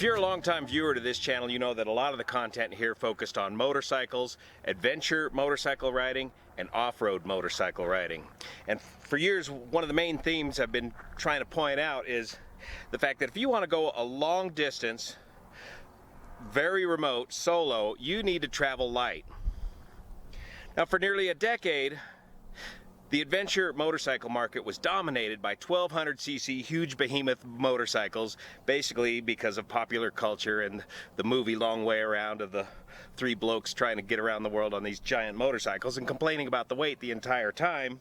If you're a longtime viewer to this channel, you know that a lot of the content here focused on motorcycles, adventure motorcycle riding, and off-road motorcycle riding. And for years, one of the main themes I've been trying to point out is the fact that if you want to go a long distance, very remote, solo, you need to travel light. Now, for nearly a decade, the adventure motorcycle market was dominated by 1200cc huge behemoth motorcycles, basically because of popular culture and the movie Long Way Around of the three blokes trying to get around the world on these giant motorcycles and complaining about the weight the entire time.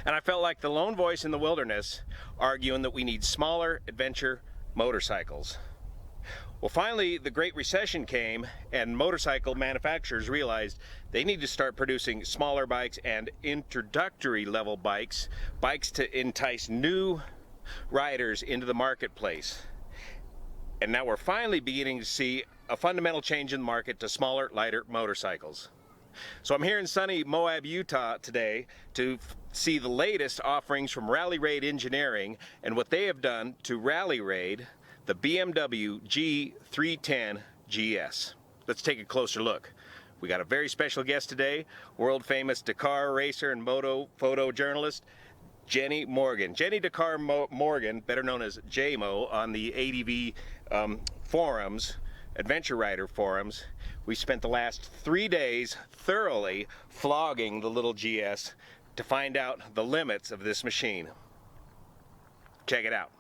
And I felt like the lone voice in the wilderness arguing that we need smaller adventure motorcycles. Well, finally, the Great Recession came and motorcycle manufacturers realized they need to start producing smaller bikes and introductory level bikes, bikes to entice new riders into the marketplace. And now we're finally beginning to see a fundamental change in the market to smaller, lighter motorcycles. So I'm here in sunny Moab, Utah today to see the latest offerings from Rally Raid Engineering and what they have done to rally raid the BMW G310 GS. Let's take a closer look. We got a very special guest today, world famous Dakar racer and moto photojournalist, Jenny Morgan. Jenny Dakar Morgan, better known as JMO on the ADV forums, adventure rider forums. We spent the last 3 days thoroughly flogging the little GS to find out the limits of this machine. Check it out.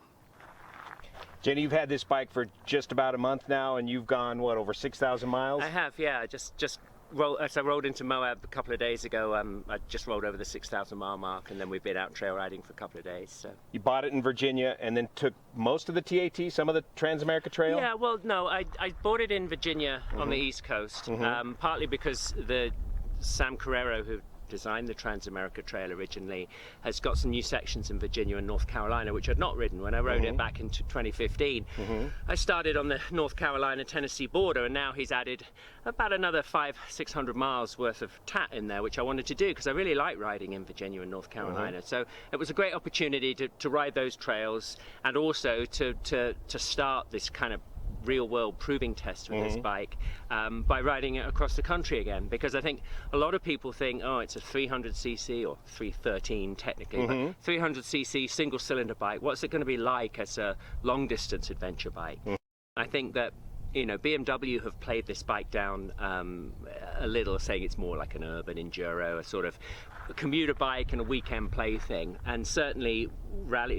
Jenny, you've had this bike for just about a month now, and you've gone, what, over 6,000 miles? I have, yeah. I rode into Moab a couple of days ago. I just rode over the 6,000 mile mark, and then we've been out trail riding for a couple of days. So. You bought it in Virginia and then took most of the TAT, some of the Transamerica Trail? Yeah, well, no, I bought it in Virginia on the East Coast, partly because Sam Carrero, who designed the Transamerica Trail originally, has got some new sections in Virginia and North Carolina which I'd not ridden when I rode it back in 2015. I started on the North Carolina-Tennessee border, and now he's added about another 500-600 miles worth of TAT in there, which I wanted to do because I really like riding in Virginia and North Carolina. So it was a great opportunity to ride those trails and also to start this kind of real-world proving test with this bike by riding it across the country again, because I think a lot of people think, oh, it's a 300cc or 313 technically, but 300cc single-cylinder bike, what's it going to be like as a long-distance adventure bike? I think that, you know, BMW have played this bike down a little, saying it's more like an urban enduro, a sort of a commuter bike and a weekend plaything. And certainly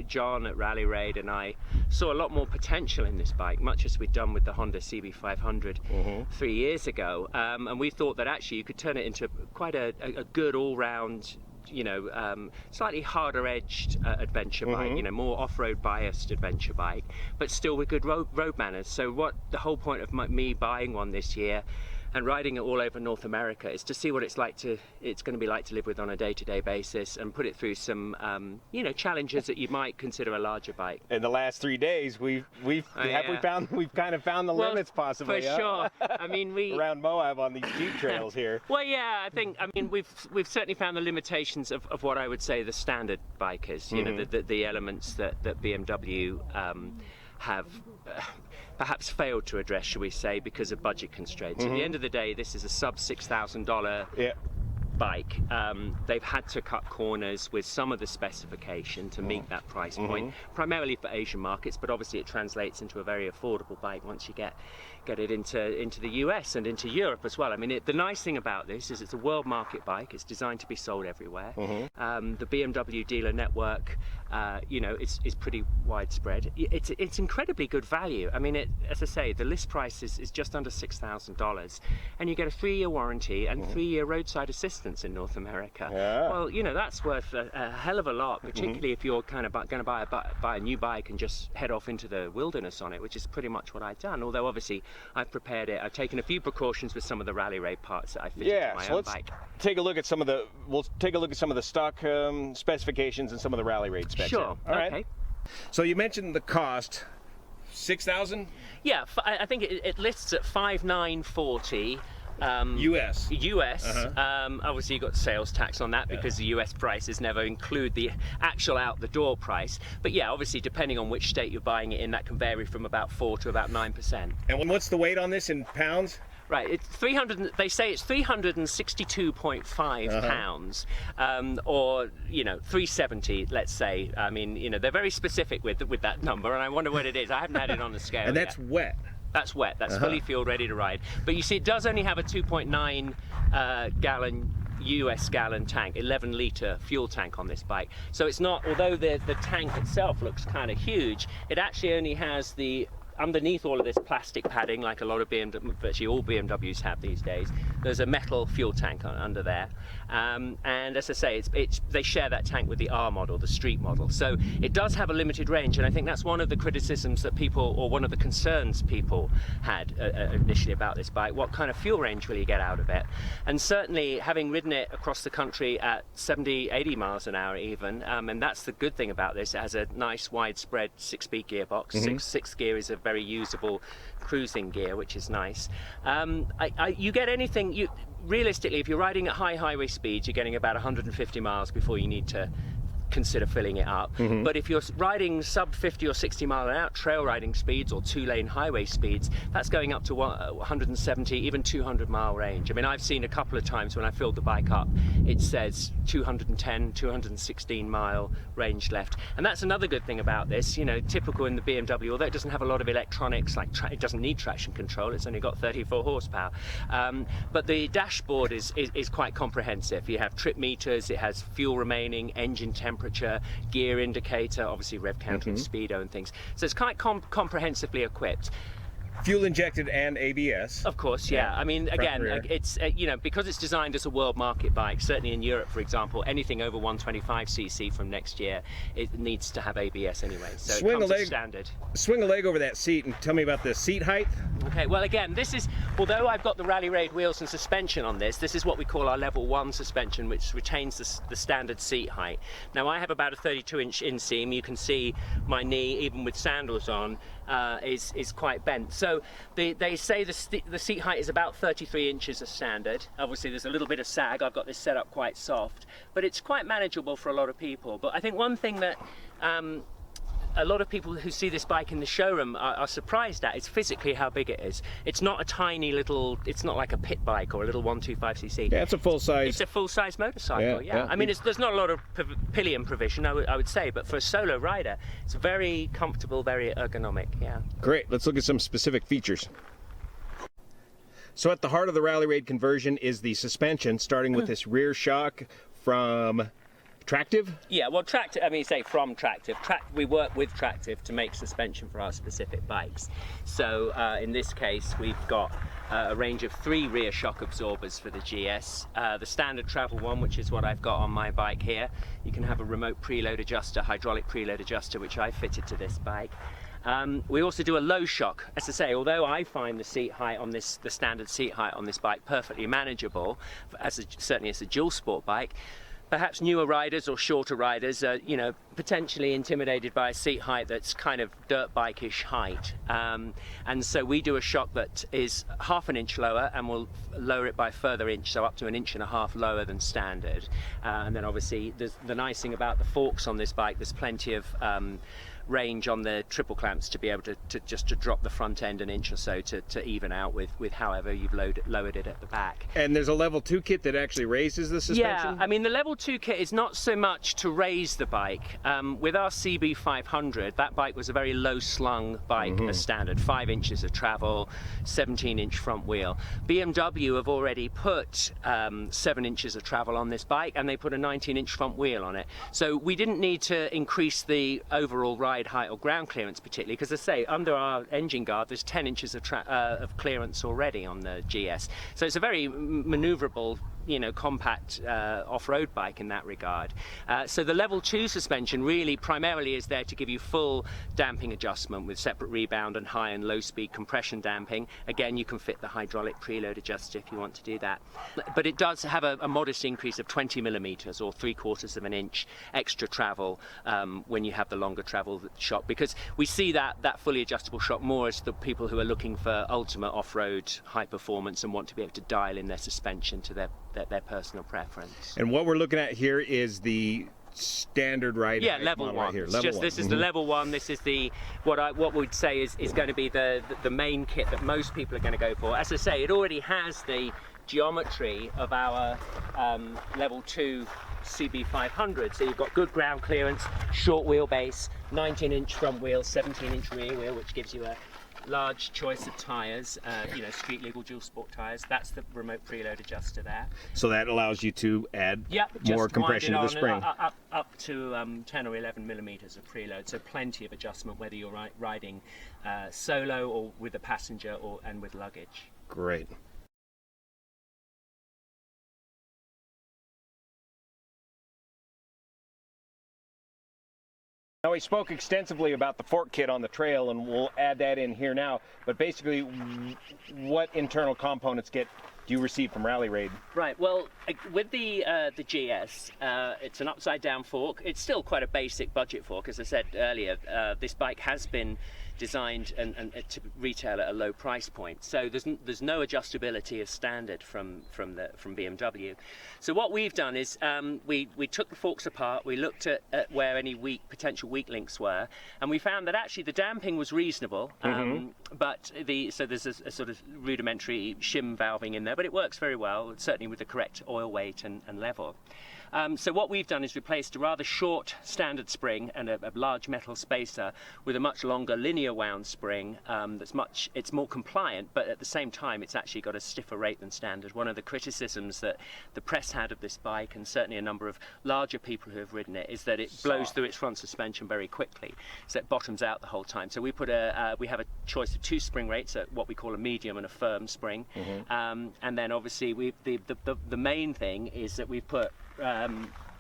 John at Rally Raid and I saw a lot more potential in this bike, much as we'd done with the Honda CB500 3 years ago. And we thought that actually you could turn it into quite a good all-round, you know, slightly harder edged adventure bike, you know, more off-road biased adventure bike, but still with good road manners. So what the whole point of me buying one this year and riding it all over North America is to see what it's going to be like to live with on a day-to-day basis, and put it through some you know, challenges that you might consider a larger bike. In the last 3 days, we've kind of found the limits possibly. For sure. I mean, around Moab on these Jeep trails here. Well, yeah, I mean we've certainly found the limitations of what I would say the standard bike is. You know, the elements that BMW have perhaps failed to address, shall we say, because of budget constraints. At the end of the day, this is a sub $6,000 bike. They've had to cut corners with some of the specification to meet that price point, primarily for Asian markets, but obviously it translates into a very affordable bike once you get it into the US and into Europe as well. I mean, the nice thing about this is it's a world market bike. It's designed to be sold everywhere. The BMW dealer network, you know, is pretty widespread. It's incredibly good value. I mean, as I say, the list price is just under $6,000, and you get a 3-year warranty and 3-year roadside assistance in North America. Well, you know, that's worth a hell of a lot, particularly if you're kind of going to buy a new bike and just head off into the wilderness on it, which is pretty much what I've done. Although obviously I've prepared it. I've taken a few precautions with some of the Rally Raid parts that I fitted to my own bike. Take a look at some of the stock specifications and some of the Rally Raid specs. Sure. All right. Okay. So you mentioned the cost, 6,000? Yeah, I think it lists at $5,940. US. Obviously you've got sales tax on that because the US prices never include the actual out the door price. But yeah, obviously depending on which state you're buying it in, that can vary from about 4 to about 9%. And what's the weight on this in pounds? Right, it's 300. They say it's 362.5 pounds, or 370. Let's say. I mean, they're very specific with that number, and I wonder what it is. I haven't had it on the scale. And that's yet. wet. That's wet. That's fully fueled, ready to ride. But you see, it does only have a 2.9 gallon. US gallon tank, 11-litre fuel tank on this bike. So it's not, although the tank itself looks kind of huge, it actually only has the underneath all of this plastic padding, like a lot of virtually all BMWs have these days, there's a metal fuel tank under there. And as I say, they share that tank with the R model, the street model. So it does have a limited range, and I think that's one of the criticisms that people, or one of the concerns people had initially about this bike. What kind of fuel range will you get out of it? And certainly, having ridden it across the country at 70, 80 miles an hour even, and that's the good thing about this, it has a nice widespread 6-speed gearbox. Sixth gear is a very usable cruising gear, which is nice. You get anything, realistically, if you're riding at high highway speeds, you're getting about 150 miles before you need to consider filling it up. But if you're riding sub 50 or 60 mile an hour trail riding speeds or 2-lane highway speeds, that's going up to 170, even 200 mile range. I mean, I've seen a couple of times when I filled the bike up, it says 210, 216 mile range left. And that's another good thing about this, typical in the BMW, although it doesn't have a lot of electronics, like it doesn't need traction control, it's only got 34 horsepower. But the dashboard is quite comprehensive. You have trip meters, it has fuel remaining, engine temperature, gear indicator, obviously rev counter and speedo and things. So it's quite comprehensively equipped. Fuel injected and ABS. Of course, yeah. I mean, again, it's because it's designed as a world market bike. Certainly in Europe, for example, anything over 125cc from next year, it needs to have ABS anyway. So it comes as standard. Swing a leg over that seat and tell me about the seat height. Okay, well again, this is, although I've got the Rally Raid wheels and suspension on this is what we call our level 1 suspension, which retains the standard seat height. Now I have about a 32-inch inseam. You can see my knee, even with sandals on, is quite bent. So they say the seat height is about 33 inches as standard. Obviously there's a little bit of sag. I've got this set up quite soft, but it's quite manageable for a lot of people. But I think one thing that a lot of people who see this bike in the showroom are surprised at is physically how big it is. It's not a tiny little, it's not like a pit bike or a little 125cc. Yeah, it's a full size. It's a full size motorcycle, yeah. I mean, there's not a lot of pillion provision, I would say, but for a solo rider, it's very comfortable, very ergonomic, yeah. Great, let's look at some specific features. So at the heart of the Rally Raid conversion is the suspension, starting with this rear shock from Tractive? Yeah, well, Tractive, I mean, say from Tractive. We work with Tractive to make suspension for our specific bikes. So in this case, we've got a range of 3 rear shock absorbers for the GS. The standard travel one, which is what I've got on my bike here. You can have a remote preload adjuster, hydraulic preload adjuster, which I fitted to this bike. We also do a low shock. As I say, although I find the seat height on the standard seat height on this bike perfectly manageable, certainly as a dual sport bike, perhaps newer riders or shorter riders are, potentially intimidated by a seat height that's kind of dirt bike-ish height. And so we do a shock that is half an inch lower, and we'll lower it by a further inch, so up to 1.5 inches lower than standard. And then obviously, there's the nice thing about the forks on this bike, there's plenty of range on the triple clamps to be able to drop the front end 1 inch or so to even out with however you've lowered it at the back. And there's a level 2 kit that actually raises the suspension? Yeah, I mean the level 2 kit is not so much to raise the bike. With our CB500, that bike was a very low slung bike as standard, 5 inches of travel, 17-inch front wheel. BMW have already put 7 inches of travel on this bike, and they put a 19-inch front wheel on it. So we didn't need to increase the overall ride height or ground clearance particularly, because as I say, under our engine guard there's 10 inches of clearance already on the GS. So it's a very maneuverable compact off-road bike in that regard. So the level 2 suspension really primarily is there to give you full damping adjustment with separate rebound and high and low speed compression damping. Again, you can fit the hydraulic preload adjuster if you want to do that. But it does have a modest increase of 20 millimeters or 3/4 of an inch extra travel when you have the longer travel shock, because we see that fully adjustable shock more as the people who are looking for ultimate off-road high performance and want to be able to dial in their suspension to their personal preference. And what we're looking at here is the standard ride. Yeah, level 1. Right here. This is the level 1. This is the what we'd say is going to be the main kit that most people are going to go for. As I say, it already has the geometry of our level 2 CB500, so you've got good ground clearance, short wheelbase, 19-inch front wheel, 17-inch rear wheel, which gives you a large choice of tyres, street legal dual sport tyres. That's the remote preload adjuster there. So that allows you to add more compression to the spring. Up to 10 or 11 millimeters of preload, so plenty of adjustment whether you're riding solo or with a passenger and with luggage. Great. Now, we spoke extensively about the fork kit on the trail, and we'll add that in here now, but basically what internal components do you receive from Rally Raid? Right, well, with the GS, it's an upside down fork. It's still quite a basic budget fork. As I said earlier, this bike has been designed and to retail at a low price point, so there's no adjustability as standard from BMW. So what we've done is we took the forks apart, we looked at where any potential weak links were, and we found that actually the damping was reasonable, but so there's a sort of rudimentary shim valving in there, but it works very well, certainly with the correct oil weight and level. So what we've done is replaced a rather short standard spring and a large metal spacer with a much longer linear wound spring it's more compliant, but at the same time it's actually got a stiffer rate than standard. One of the criticisms that the press had of this bike, and certainly a number of larger people who have ridden it, is that it blows through its front suspension very quickly, so it bottoms out the whole time. So we have a choice of 2 spring rates, what we call a medium and a firm spring, and then obviously the main thing is that we've put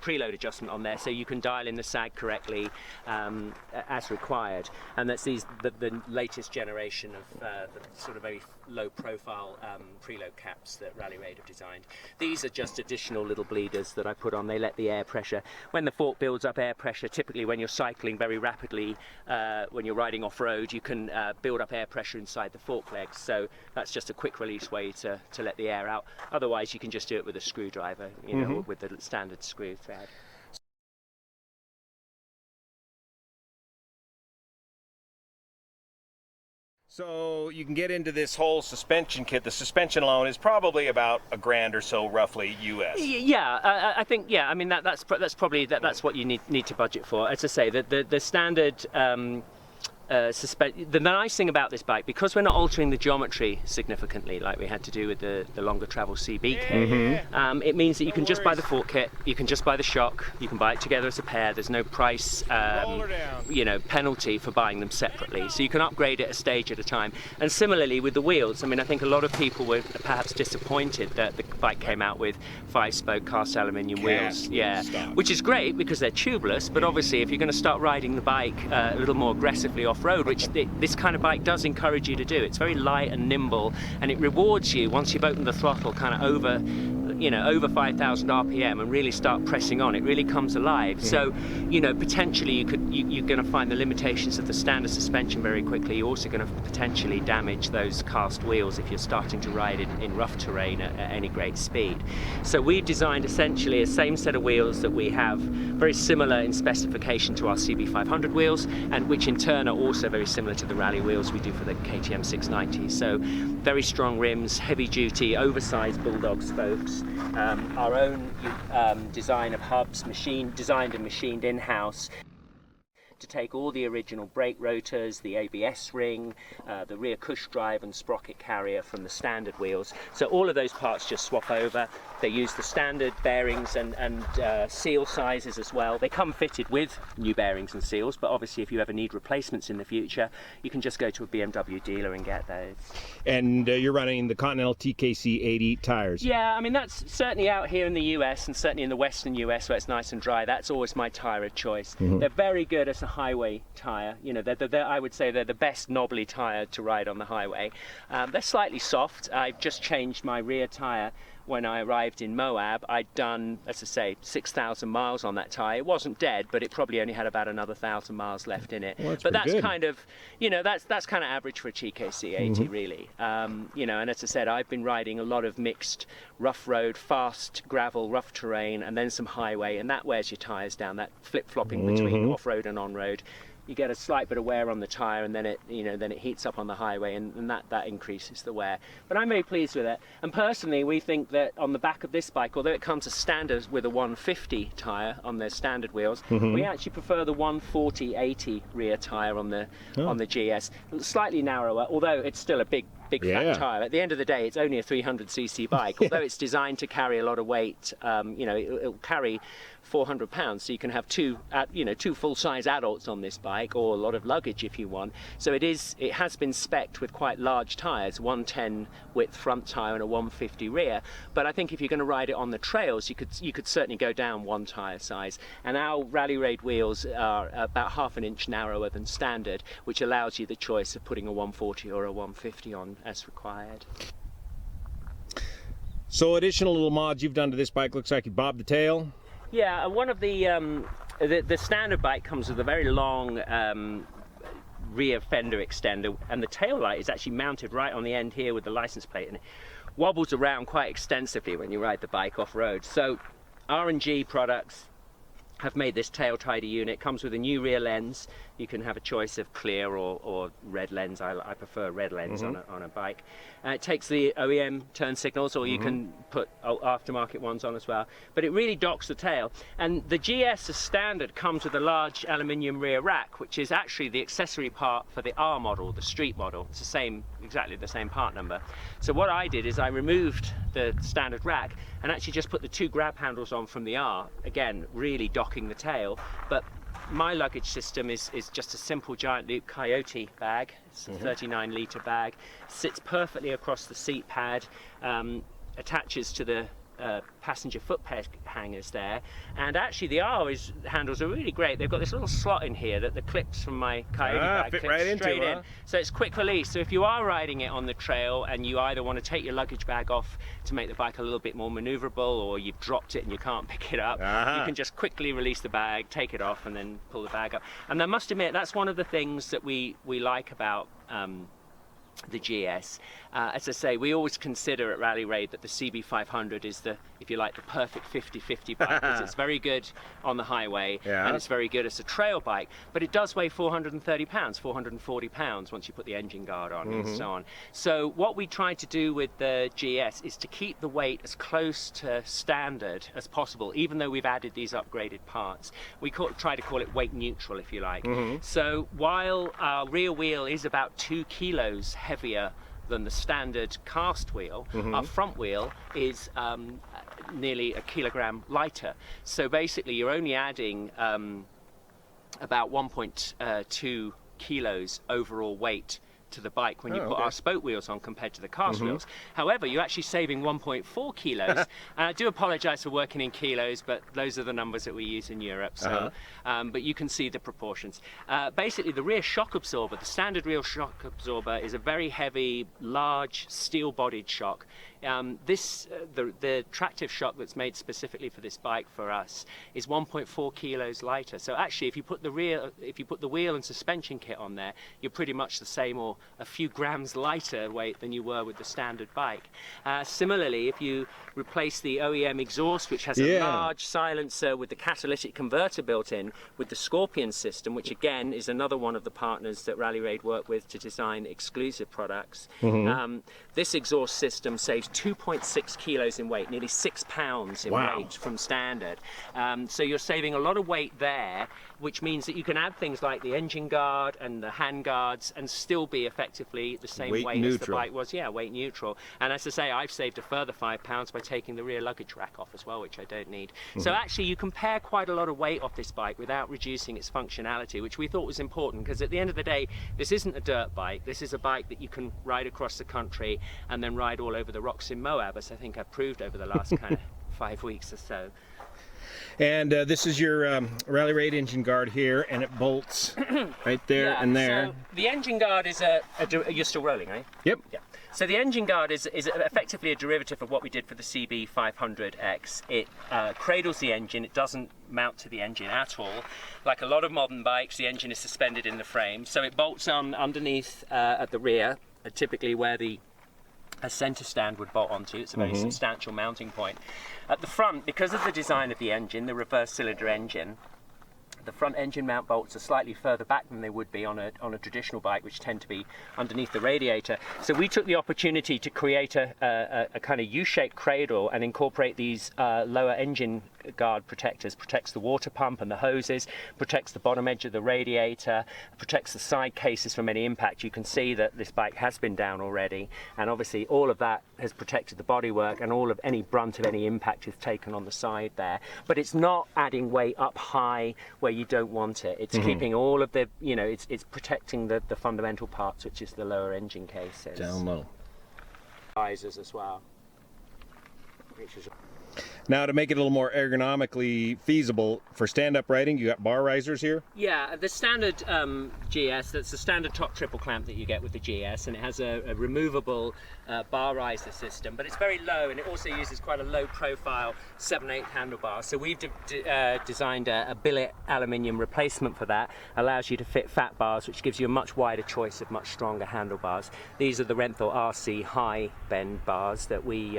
preload adjustment on there, so you can dial in the sag correctly as required, and that's the latest generation of the sort of very low profile preload caps that Rally Raid have designed. These are just additional little bleeders that I put on. They let the air pressure, when the fork builds up air pressure, typically when you're cycling very rapidly, when you're riding off-road, you can build up air pressure inside the fork legs, so that's just a quick release way to let the air out. Otherwise you can just do it with a screwdriver, with the standard screw thread. So you can get into this whole suspension kit. The suspension alone is probably about $1,000 or so, roughly, US. Yeah, I think I mean that's probably that's what you need to budget for. As I say, the standard. The nice thing about this bike, because we're not altering the geometry significantly like we had to do with the longer travel CB kit, it means that you can just buy the fork kit, you can just buy the shock, you can buy it together as a pair. There's no price penalty for buying them separately, so you can upgrade it a stage at a time. And similarly with the wheels, I mean, I think a lot of people were perhaps disappointed that the bike came out with 5-spoke cast aluminium wheels, which is great because they're tubeless, but obviously if you're going to start riding the bike a little more aggressively off-road, which this kind of bike does encourage you to do. It's very light and nimble, and it rewards you once you've opened the throttle kind of over 5,000 RPM and really start pressing on. It really comes alive. So, potentially you're going to find the limitations of the standard suspension very quickly. You're also going to potentially damage those cast wheels if you're starting to ride in rough terrain at any great speed. So we've designed essentially a same set of wheels that we have, very similar in specification to our CB500 wheels, and which in turn are also very similar to the rally wheels we do for the KTM 690. So very strong rims, heavy duty, oversized bulldog spokes, our own design of hubs, designed and machined in-house. to take all the original brake rotors, the ABS ring, the rear cush drive and sprocket carrier from the standard wheels. So all of those parts just swap over. They use the standard bearings and seal sizes as well. They come fitted with new bearings and seals, but obviously if you ever need replacements in the future, you can just go to a BMW dealer and get those. And you're running the Continental TKC 80 tires. Yeah, I mean, that's certainly out here in the US and certainly in the western US where it's nice and dry. That's always my tire of choice. They're very good as a highway tire. You know, I would say they're the best knobbly tire to ride on the highway. They're slightly soft. I've just changed my rear tire. When I arrived in Moab, I'd done, as I say, 6,000 miles on that tyre. It wasn't dead, but it probably only had about another 1,000 miles left in it. Well, but that's good. kind of, you know, that's kind of average for a TKC 80, really. You know, and as I said, I've been riding a lot of mixed rough road, fast gravel, rough terrain, and then some highway, and that wears your tyres down. That flip-flopping between off-road and on-road. You get a slight bit of wear on the tyre, and then it heats up on the highway, and that increases the wear. But I'm very pleased with it. And personally, we think that on the back of this bike, although it comes as standard with a 150 tyre on their standard wheels, we actually prefer the 140/80 rear tyre on the GS. Slightly narrower, although it's still a big fat tyre. At the end of the day, it's only a 300cc bike. Although it's designed to carry a lot of weight, you know, it'll carry 400 pounds, so you can have two full-size adults on this bike, or a lot of luggage if you want. So it has been spec'd with quite large tyres, 110 width front tyre and a 150 rear. But I think if you're going to ride it on the trails, you could certainly go down one tyre size. And our Rally Raid wheels are about ½ an inch narrower than standard, which allows you the choice of putting a 140 or a 150 on as required. So additional little mods you've done to this bike, looks like you bobbed the tail. Yeah, one of the standard bike comes with a very long rear fender extender, and the tail light is actually mounted right on the end here with the license plate, and it wobbles around quite extensively when you ride the bike off-road. So R&G products have made this tail tidy unit. It comes with a new rear lens. You can have a choice of clear or red lens. I prefer red lens on a bike. It takes the OEM turn signals, or you can put aftermarket ones on as well. But it really docks the tail. And the GS as standard comes with a large aluminium rear rack, which is actually the accessory part for the R model, the street model. It's exactly the same part number. So what I did is I removed the standard rack and actually just put the two grab handles on from the R. Again, really docking the tail. But my luggage system is just a simple giant loop Coyote bag. It's a 39-litre bag. Sits perfectly across the seat pad, attaches to the passenger foot peg hangers there, and actually the handles are really great. They've got this little slot in here that the clips from my Coyote bag fit clip right straight into, in. So it's quick release. So if you are riding it on the trail and you either want to take your luggage bag off to make the bike a little bit more maneuverable, or you've dropped it and you can't pick it up, you can just quickly release the bag, take it off, and then pull the bag up. And I must admit, that's one of the things that we like about the GS. As I say, we always consider at Rally Raid that the CB500 is if you like, the perfect 50/50 bike, because it's very good on the highway and it's very good as a trail bike, but it does weigh 430 pounds, 440 pounds once you put the engine guard on and so on. So what we try to do with the GS is to keep the weight as close to standard as possible, even though we've added these upgraded parts. We try to call it weight neutral, if you like. So while our rear wheel is about 2 kilos heavier than the standard cast wheel, our front wheel is nearly 1 kilogram lighter. So basically you're only adding about 1.2 kilos overall weight to the bike when you put our spoke wheels on compared to the cast wheels. However, you're actually saving 1.4 kilos. And I do apologize for working in kilos, but those are the numbers that we use in Europe. So, but you can see the proportions. Basically, the rear shock absorber, the standard rear shock absorber, is a very heavy, large, steel-bodied shock. The tractive shock that's made specifically for this bike for us is 1.4 kilos lighter. So actually, if you put the wheel and suspension kit on there, you're pretty much the same or a few grams lighter weight than you were with the standard bike. Similarly, if you replace the OEM exhaust, which has a large silencer with the catalytic converter built in, with the Scorpion system, which again is another one of the partners that Rally Raid work with to design exclusive products. This exhaust system saves 2.6 kilos in weight, nearly 6 pounds in weight from standard. So you're saving a lot of weight there, which means that you can add things like the engine guard and the hand guards and still be effectively the same weight as the bike was. Yeah, weight neutral. And as I say, I've saved a further £5 by taking the rear luggage rack off as well, which I don't need. So actually you can pare quite a lot of weight off this bike without reducing its functionality, which we thought was important, because at the end of the day, this isn't a dirt bike. This is a bike that you can ride across the country and then ride all over the rocks in Moab, as I think I've proved over the last kind of 5 weeks or so. And this is your Rally Raid engine guard here, and it bolts right there and there. So the engine guard is you're still rolling, eh? Yep. Yeah. So the engine guard is effectively a derivative of what we did for the CB500X. It cradles the engine. It doesn't mount to the engine at all. Like a lot of modern bikes, the engine is suspended in the frame. So it bolts on underneath at the rear, typically where a centre stand would bolt onto. It's a very substantial mounting point. At the front, because of the design of the engine, the reverse cylinder engine, the front engine mount bolts are slightly further back than they would be on a traditional bike, which tend to be underneath the radiator. So we took the opportunity to create a kind of U-shaped cradle and incorporate these lower engine guard protectors. Protects the water pump and the hoses, protects the bottom edge of the radiator, protects the side cases from any impact. You can see that this bike has been down already, and obviously all of that has protected the bodywork, and all of any brunt of any impact is taken on the side there. But it's not adding weight up high where you don't want it. It's keeping all of the, it's protecting the fundamental parts, which is the lower engine cases. Down low. Risers as well. Which is Now, to make it a little more ergonomically feasible for stand-up riding, you got bar risers here? Yeah, the standard GS, that's the standard top triple clamp that you get with the GS, and it has a removable bar riser system, but it's very low, and it also uses quite a low profile 7/8 handlebar. So we've designed a billet aluminium replacement for that. Allows you to fit fat bars, which gives you a much wider choice of much stronger handlebars. These are the Renthal RC high bend bars that we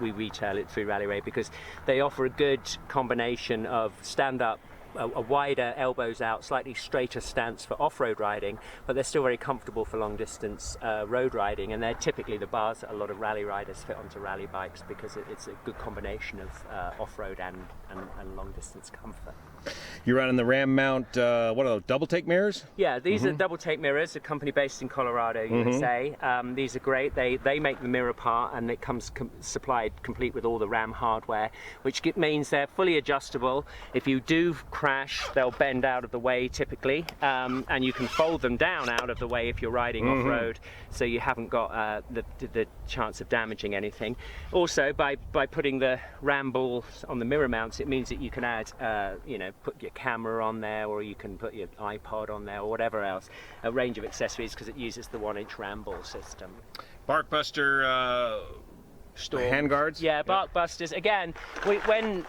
retail it through Rally Raid, because they offer a good combination of stand-up, a wider elbows out, slightly straighter stance for off-road riding, but they're still very comfortable for long-distance road riding, and they're typically the bars that a lot of rally riders fit onto rally bikes, because it's a good combination of off-road and long-distance comfort. You're running the Ram mount, what are those, double take mirrors? Yeah, these are double take mirrors, a company based in Colorado, USA. These are great. They make the mirror part, and it comes supplied complete with all the Ram hardware, which means they're fully adjustable. If you do crash, they'll bend out of the way typically, and you can fold them down out of the way if you're riding off-road, so you haven't got the chance of damaging anything. Also, by putting the Ram balls on the mirror mounts, it means that you can add, put your camera on there, or you can put your iPod on there, or whatever else, a range of accessories, because it uses the 1-inch Ram ball system. Barkbuster hand guards? Yeah, Barkbusters. Again, when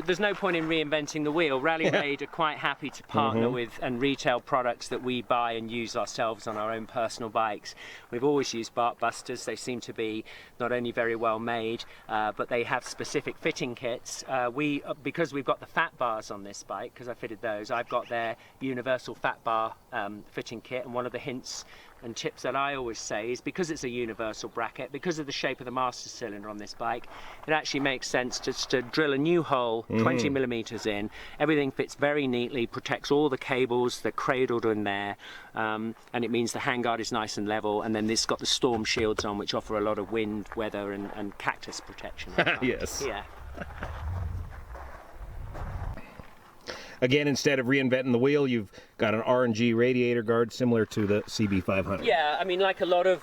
there's no point in reinventing the wheel. Rally Raid are quite happy to partner with and retail products that we buy and use ourselves on our own personal bikes. We've always used Barkbusters. They seem to be not only very well made, but they have specific fitting kits. Because we've got the fat bars on this bike, because I fitted those, I've got their universal fat bar fitting kit, and one of the hints and tips that I always say is, because it's a universal bracket, because of the shape of the master cylinder on this bike, it actually makes sense just to drill a new hole 20 millimeters in. Everything fits very neatly, protects all the cables, they're cradled in there, and it means the handguard is nice and level, and then it's got the storm shields on, which offer a lot of wind, weather and cactus protection. Yes. Yeah. Again, instead of reinventing the wheel, you've got an R&G radiator guard similar to the CB500. Yeah, I mean, like a lot of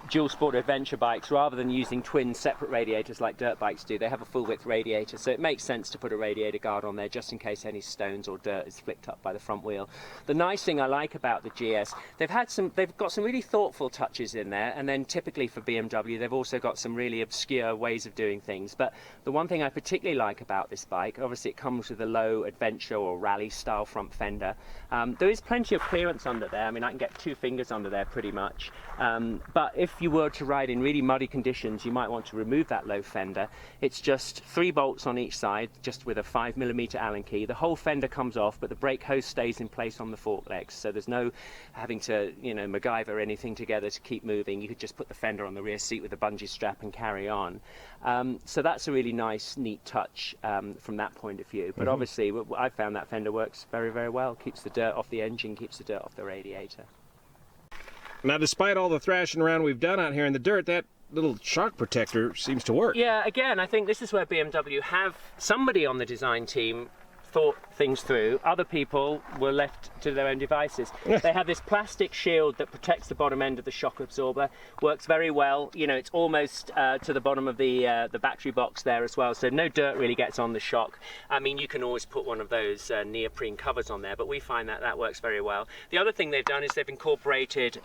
dual sport adventure bikes, rather than using twin separate radiators like dirt bikes do, they have a full width radiator, so it makes sense to put a radiator guard on there just in case any stones or dirt is flicked up by the front wheel. The nice thing I like about the GS, they've got some really thoughtful touches in there, and then typically for BMW they've also got some really obscure ways of doing things. But the one thing I particularly like about this bike, obviously it comes with a low adventure or rally style front fender. There is plenty of clearance under there. I mean, I can get 2 fingers under there pretty much, but if you were to ride in really muddy conditions, you might want to remove that low fender. It's just 3 bolts on each side, just with a 5mm Allen key. The whole fender comes off, but the brake hose stays in place on the fork legs, so there's no having to, you know, MacGyver anything together to keep moving. You could just put the fender on the rear seat with a bungee strap and carry on. So that's a really nice, neat touch from that point of view. But obviously, I found that fender works very, very well. Keeps the dirt off the engine, keeps the dirt off the radiator. Now, despite all the thrashing around we've done out here in the dirt, that little shock protector seems to work. Yeah, again, I think this is where BMW have somebody on the design team thought things through. Other people were left to their own devices. They have this plastic shield that protects the bottom end of the shock absorber. Works very well. You know, it's almost to the bottom of the battery box there as well, so no dirt really gets on the shock. I mean, you can always put one of those neoprene covers on there, but we find that that works very well. The other thing they've done is they've incorporated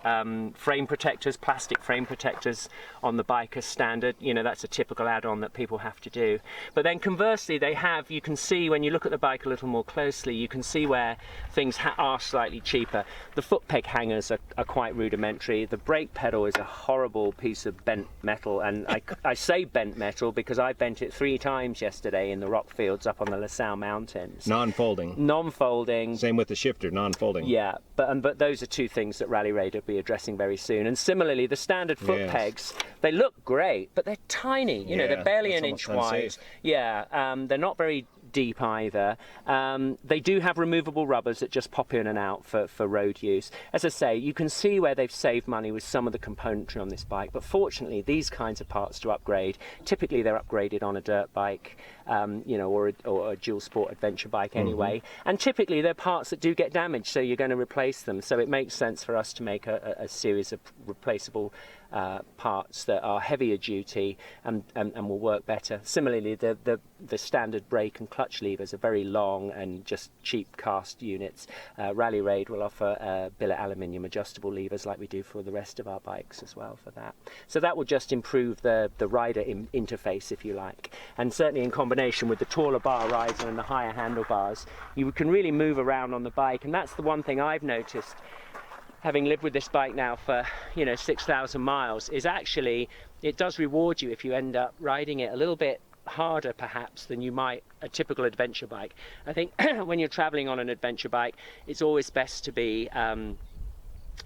frame protectors, plastic frame protectors on the bike as standard. You know, that's a typical add-on that people have to do. But then conversely, they have, you can see when you look at the bike a little more closely, you can see where things are slightly cheaper. The foot peg hangers are quite rudimentary. The brake pedal is a horrible piece of bent metal, and I say bent metal because I bent it 3 times yesterday in the rock fields up on the La Salle Mountains. Non-folding. Non-folding. Same with the shifter, non-folding. Yeah, but those are 2 things that Rally Raid will be addressing very soon. And similarly, the standard foot pegs, they look great, but they're tiny. You know, they're barely an inch wide. Yeah, they're not very deep either. They do have removable rubbers that just pop in and out for road use. As I say, you can see where they've saved money with some of the componentry on this bike, but fortunately these kinds of parts to upgrade, typically they're upgraded on a dirt bike, you know, or a dual sport adventure bike anyway, and typically they're parts that do get damaged, so you're going to replace them. So it makes sense for us to make a series of replaceable parts that are heavier duty and will work better. Similarly, the standard brake and clutch levers are very long and just cheap cast units. Rally Raid will offer billet aluminium adjustable levers like we do for the rest of our bikes as well for that. So that will just improve the rider interface, if you like. And certainly in combination with the taller bar riser and the higher handlebars, you can really move around on the bike. And that's the one thing I've noticed, having lived with this bike now for, you know, 6,000 miles, is actually it does reward you if you end up riding it a little bit harder perhaps than you might a typical adventure bike. I think when you're traveling on an adventure bike, it's always best to be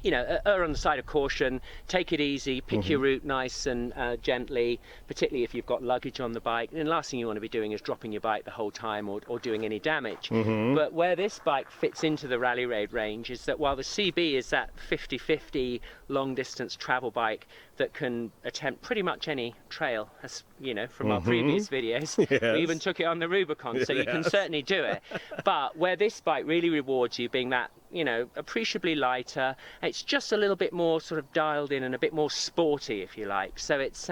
you know, err on the side of caution, take it easy, pick your route nice and gently, particularly if you've got luggage on the bike. And the last thing you want to be doing is dropping your bike the whole time or doing any damage. But where this bike fits into the Rally Raid range is that while the CB is that 50-50 long distance travel bike that can attempt pretty much any trail, as you know from our previous videos, we even took it on the Rubicon, so you can certainly do it. But where this bike really rewards you being that, you know, appreciably lighter, it's just a little bit more sort of dialed in and a bit more sporty, if you like. So it's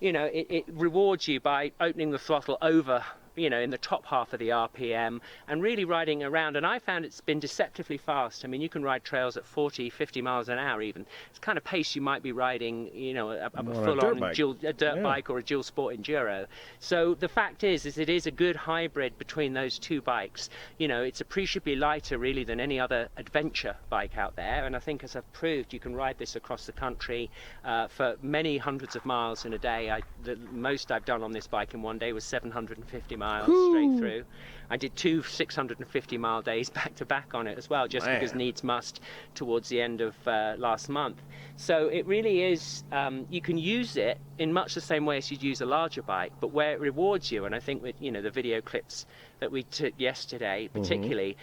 you know, it rewards you by opening the throttle over, you know, in the top half of the RPM and really riding around. And I found it's been deceptively fast. I mean, you can ride trails at 40, 50 miles an hour even. It's the kind of pace you might be riding, you know, a full-on dirt bike or a dual sport enduro. So the fact is it is a good hybrid between those 2 bikes. You know, it's appreciably lighter really than any other adventure bike out there. And I think, as I've proved, you can ride this across the country for many hundreds of miles in a day. The most I've done on this bike in one day was 750 miles. Straight through. I did 2 650-mile days back to back on it as well, just because needs must towards the end of last month. So it really is, you can use it in much the same way as you'd use a larger bike, but where it rewards you, and I think with, you know, the video clips that we took yesterday particularly,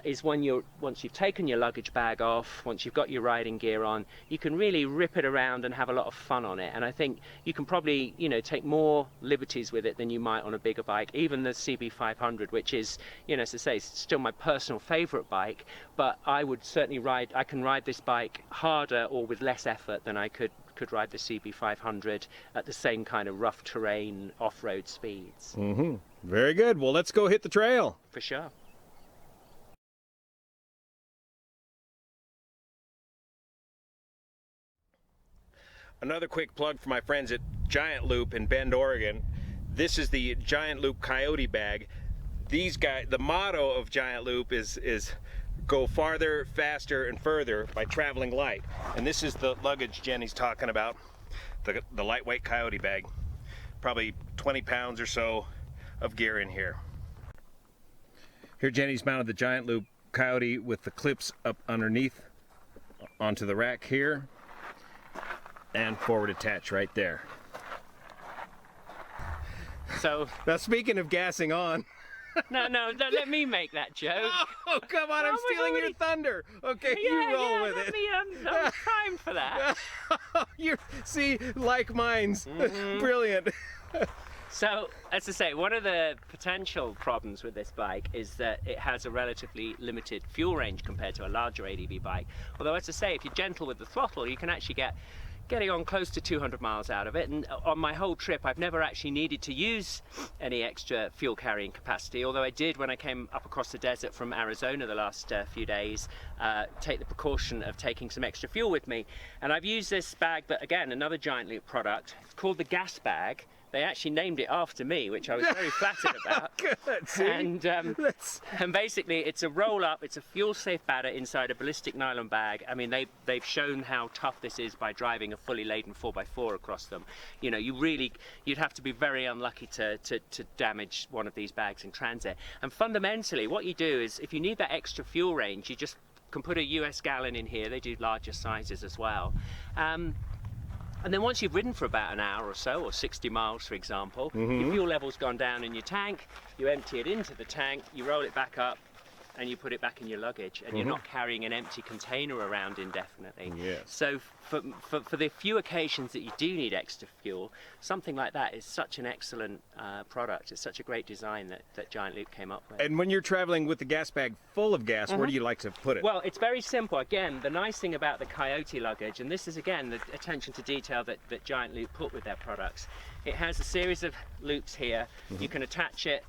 is when once you've taken your luggage bag off, once you've got your riding gear on, you can really rip it around and have a lot of fun on it. And I think you can probably, you know, take more liberties with it than you might on a bigger bike. Even the CB500, which is, you know, as I say, still my personal favorite bike, but I would certainly I can ride this bike harder or with less effort than I could ride the CB500 at the same kind of rough terrain off-road speeds. Very good. Well, let's go hit the trail. For sure. Another quick plug for my friends at Giant Loop in Bend, Oregon. This is the Giant Loop Coyote bag. These guys, the motto of Giant Loop is go farther, faster, and further by traveling light. And this is the luggage Jenny's talking about, the lightweight Coyote bag. Probably 20 pounds or so of gear in here. Here Jenny's mounted the Giant Loop Coyote with the clips up underneath onto the rack here, and forward attach right there. So now speaking of gassing on. No, don't let me make that joke. Oh, come on, I'm stealing your thunder. Okay, you roll with it. I'm primed for that. See, like minds. Brilliant. So, as I say, one of the potential problems with this bike is that it has a relatively limited fuel range compared to a larger ADV bike. Although, as I say, if you're gentle with the throttle, you can actually getting on close to 200 miles out of it. And on my whole trip, I've never actually needed to use any extra fuel carrying capacity, although I did when I came up across the desert from Arizona the last few days, take the precaution of taking some extra fuel with me. And I've used this bag, but again, another Giant Loop product. It's called the gas bag. They actually named it after me, which I was very flattered about. Good, see? And basically, it's a roll-up, it's a fuel-safe batter inside a ballistic nylon bag. I mean, they've shown how tough this is by driving a fully laden 4x4 across them. You know, you'd have to be very unlucky to damage one of these bags in transit. And fundamentally, what you do is, if you need that extra fuel range, you just can put a US gallon in here. They do larger sizes as well. And then once you've ridden for about an hour or so, or 60 miles for example, your fuel level's gone down in your tank, you empty it into the tank, you roll it back up, and you put it back in your luggage, and you're not carrying an empty container around indefinitely. Yes. So for the few occasions that you do need extra fuel, something like that is such an excellent product. It's such a great design that Giant Loop came up with. And when you're traveling with the gas bag full of gas, where do you like to put it? Well, it's very simple. Again, the nice thing about the Coyote luggage, and this is again the attention to detail that Giant Loop put with their products, it has a series of loops here. You can attach it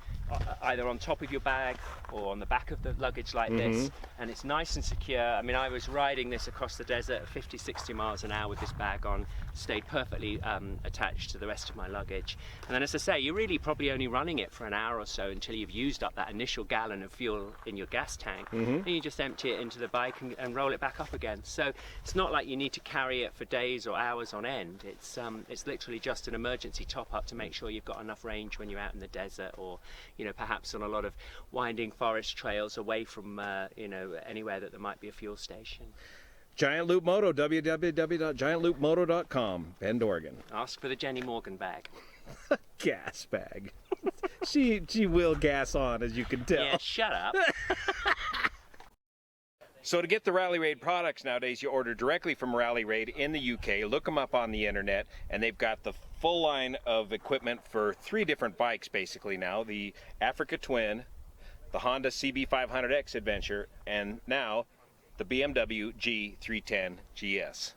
either on top of your bag or on the back of the luggage like this, and it's nice and secure. I mean, I was riding this across the desert at 50-60 miles an hour with this bag on, stayed perfectly attached to the rest of my luggage. And then, as I say, you're really probably only running it for an hour or so until you've used up that initial gallon of fuel in your gas tank, and you just empty it into the bike and roll it back up again. So it's not like you need to carry it for days or hours on end. It's literally just an emergency top up to make sure you've got enough range when you're out in the desert, or perhaps on a lot of winding forest trails away from anywhere that there might be a fuel station. Giant Loop Moto, www.giantloopmoto.com, Bend, Oregon. Ask for the Jenny Morgan bag. Gas bag. she will gas on, as you can tell. Yeah, shut up. So to get the Rally Raid products nowadays, you order directly from Rally Raid in the UK. Look them up on the internet, and they've got the full line of equipment for 3 different bikes basically now. The Africa Twin, the Honda CB500X Adventure, and now the BMW G310 GS.